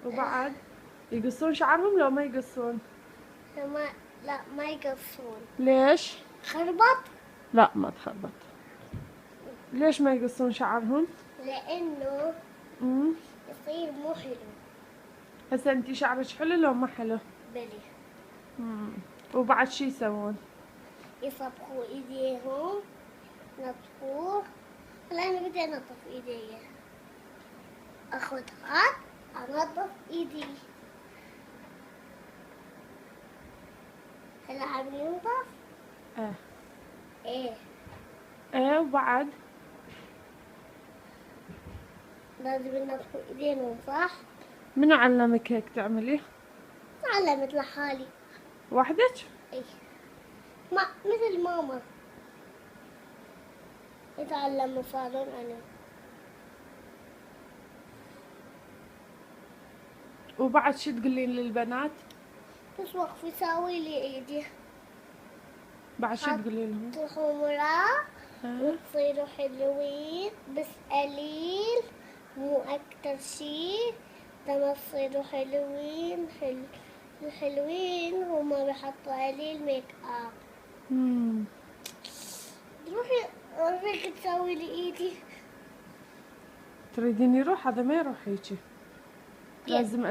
وبعد يقصون شعرهم لو ما يقصون؟ لا ما يقصون. ليش؟ خربط. لا ما تخربط. ليش ما يقصون شعرهم؟ لأنه امم يصير مو حلو. هسه انتي شعرك حلو لو ما حلو؟ بلي. امم وبعد شي يسوون؟ يصبغوا ايديهم، ينظفوه. هلا انا بدي انظف ايدي. اخذ خط انظف ايدي. هلا عم ينظف. ايه. ايه. ايه وبعد؟ لازم ينظفوا ايدينهم صح. منو علمك هيك تعملي؟ تعلمت لحالي. وحدك؟ ايه. ما مثل ماما يتعلم صالون انا. وبعد شو تقولين للبنات؟ بس وقف يساوي لي ايدي. بعد شو تقولي لهم؟ حط حمرة اه. وتصيروا حلوين بس قليل، مو أكتر شي. لما تصيروا حلوين حلوين هما بيحطوا قليل ميك اب. امم روحي أوريك تسوي لي ايدي. تريدين يروح؟ هذا ما يروح هيجي. كيف؟ لازم